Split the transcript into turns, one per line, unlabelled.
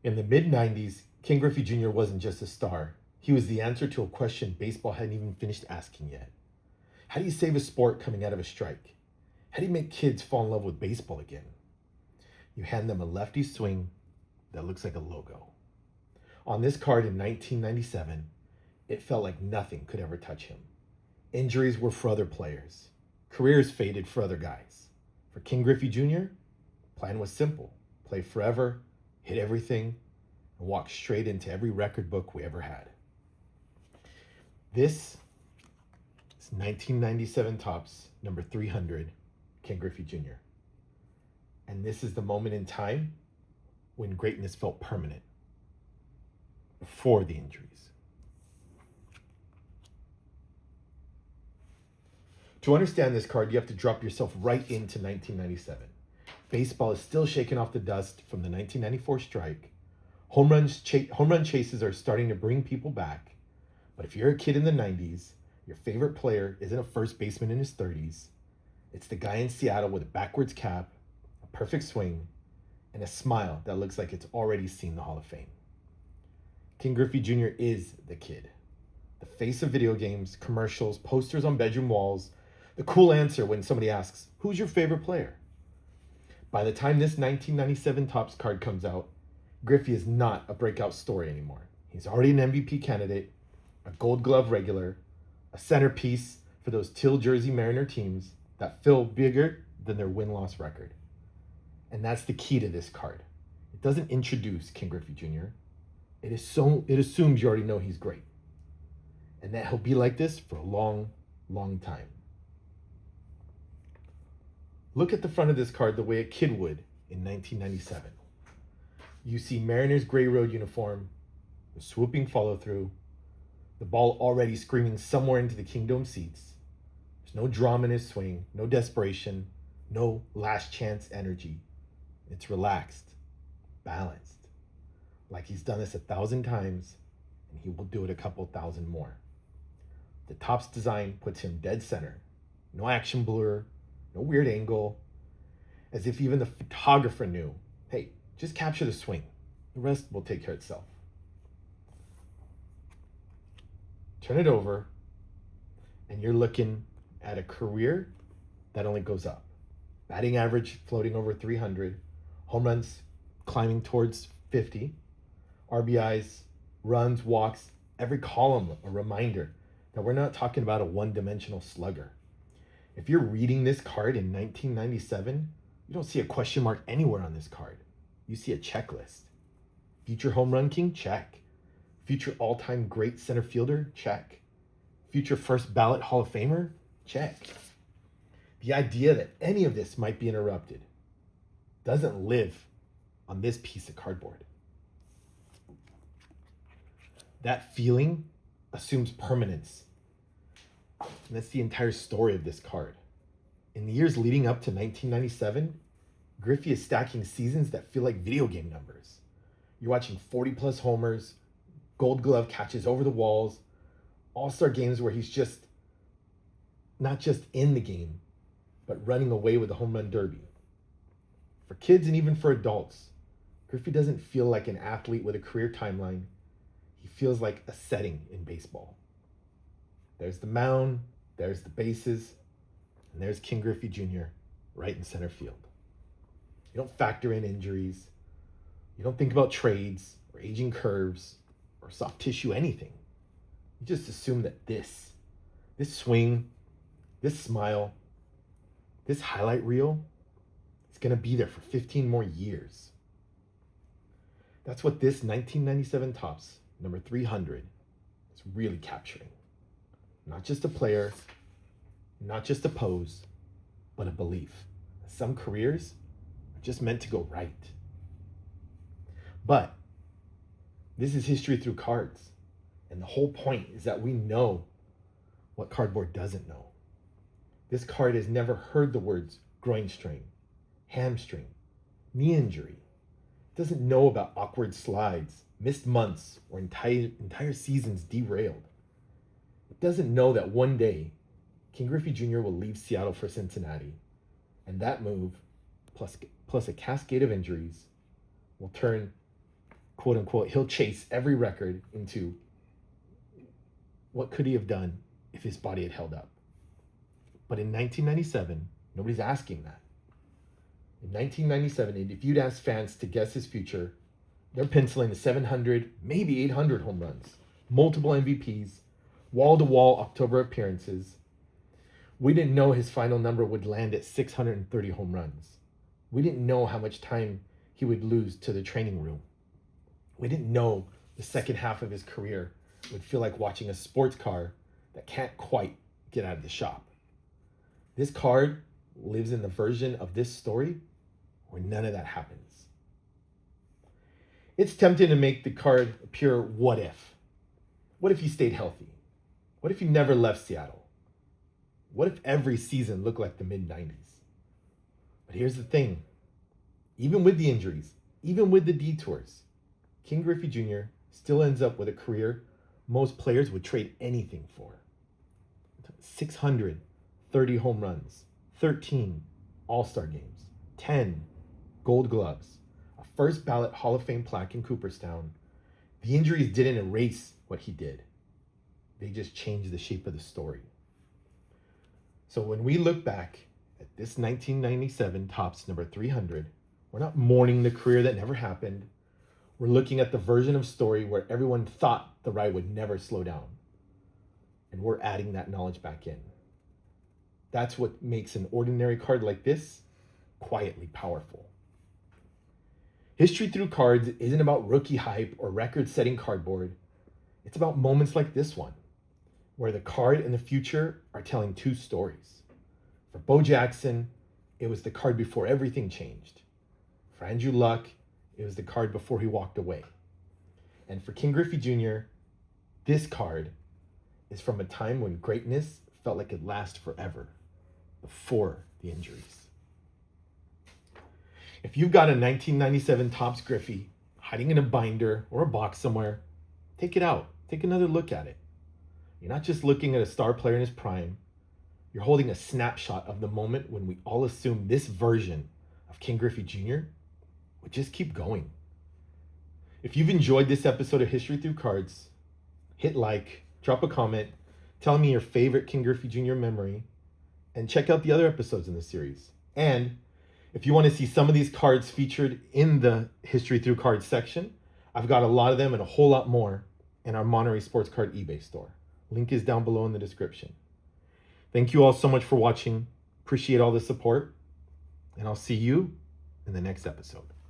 In the mid-90s, King Griffey Jr. wasn't just a star. He was the answer to a question baseball hadn't even finished asking yet. How do you save a sport coming out of a strike? How do you make kids fall in love with baseball again? You hand them a lefty swing that looks like a logo. On this card in 1997, it felt like nothing could ever touch him. Injuries were for other players. Careers faded for other guys. For King Griffey Jr., plan was simple. Play forever, hit everything, and walk straight into every record book we ever had. This is 1997 Topps, number 300, Ken Griffey Jr. And this is the moment in time when greatness felt permanent, before the injuries. To understand this card, you have to drop yourself right into 1997. Baseball is still shaking off the dust from the 1994 strike. Home run chases are starting to bring people back. But if you're a kid in the 90s, your favorite player isn't a first baseman in his 30s. It's the guy in Seattle with a backwards cap, a perfect swing, and a smile that looks like it's already seen the Hall of Fame. King Griffey Jr. is the kid. The face of video games, commercials, posters on bedroom walls, the cool answer when somebody asks, "Who's your favorite player?" By the time this 1997 Topps card comes out, Griffey is not a breakout story anymore. He's already an MVP candidate, a Gold Glove regular, a centerpiece for those teal jersey Mariner teams that feel bigger than their win-loss record. And that's the key to this card. It doesn't introduce King Griffey Jr. It assumes you already know he's great, and that he'll be like this for a long, long time. Look at the front of this card the way a kid would in 1997. You see Mariners gray road uniform, the swooping follow-through, the ball already screaming somewhere into the Kingdome seats. There's no drama in his swing, no desperation, no last chance energy. It's relaxed, balanced, like he's done this 1,000 times, and he will do it a couple thousand more. The Topps design puts him dead center. No action blur, no weird angle, as if even the photographer knew, hey, just capture the swing. The rest will take care of itself. Turn it over, and you're looking at a career that only goes up. Batting average floating over 300, home runs climbing towards 50, RBIs, runs, walks, every column a reminder that we're not talking about a one-dimensional slugger. If you're reading this card in 1997, you don't see a question mark anywhere on this card. You see a checklist. Future home run king? Check. Future all-time great center fielder? Check. Future first ballot Hall of Famer? Check. The idea that any of this might be interrupted doesn't live on this piece of cardboard. That feeling assumes permanence. And that's the entire story of this card. In the years leading up to 1997, Griffey is stacking seasons that feel like video game numbers. You're watching 40-plus homers, Gold Glove catches over the walls, all-star games where he's just not just in the game, but running away with the home run derby. For kids and even for adults, Griffey doesn't feel like an athlete with a career timeline. He feels like a setting in baseball. There's the mound, there's the bases, and there's King Griffey Jr. right in center field. You don't factor in injuries. You don't think about trades or aging curves or soft tissue anything. You just assume that this swing, this smile, this highlight reel is going to be there for 15 more years. That's what this 1997 Topps, number 300, is really capturing. Not just a player, not just a pose, but a belief. Some careers are just meant to go right. But this is history through cards. And the whole point is that we know what cardboard doesn't know. This card has never heard the words groin strain, hamstring, knee injury. It doesn't know about awkward slides, missed months, or entire seasons derailed. It doesn't know that one day, King Griffey Jr. will leave Seattle for Cincinnati, and that move, plus a cascade of injuries, will turn quote unquote, he'll chase every record into what could he have done if his body had held up. But in 1997, nobody's asking that. In 1997, if you'd ask fans to guess his future, they're penciling the 700, maybe 800 home runs, multiple MVPs, wall-to-wall October appearances. We didn't know his final number would land at 630 home runs. We didn't know how much time he would lose to the training room. We didn't know the second half of his career would feel like watching a sports car that can't quite get out of the shop. This card lives in the version of this story where none of that happens. It's tempting to make the card a pure what if. What if he stayed healthy? What if he never left Seattle? What if every season looked like the mid-90s? But here's the thing. Even with the injuries, even with the detours, King Griffey Jr. still ends up with a career most players would trade anything for. 630 home runs, 13 All-Star games, 10 Gold Gloves, a first ballot Hall of Fame plaque in Cooperstown. The injuries didn't erase what he did. They just changed the shape of the story. So when we look back at this 1997 Topps number 300, we're not mourning the career that never happened. We're looking at the version of story where everyone thought the ride would never slow down. And we're adding that knowledge back in. That's what makes an ordinary card like this quietly powerful. History Through Cards isn't about rookie hype or record-setting cardboard. It's about moments like this one, where the card and the future are telling two stories. For Bo Jackson, it was the card before everything changed. For Andrew Luck, it was the card before he walked away. And for King Griffey Jr., this card is from a time when greatness felt like it lasted forever, before the injuries. If you've got a 1997 Topps Griffey hiding in a binder or a box somewhere, take it out. Take another look at it. You're not just looking at a star player in his prime. You're holding a snapshot of the moment when we all assumed this version of King Griffey Jr. would just keep going. If you've enjoyed this episode of History Through Cards, hit like, drop a comment, tell me your favorite King Griffey Jr. memory, and check out the other episodes in the series. And if you want to see some of these cards featured in the History Through Cards section, I've got a lot of them and a whole lot more in our Monterey Sports Card eBay store. Link is down below in the description. Thank you all so much for watching. Appreciate all the support, and I'll see you in the next episode.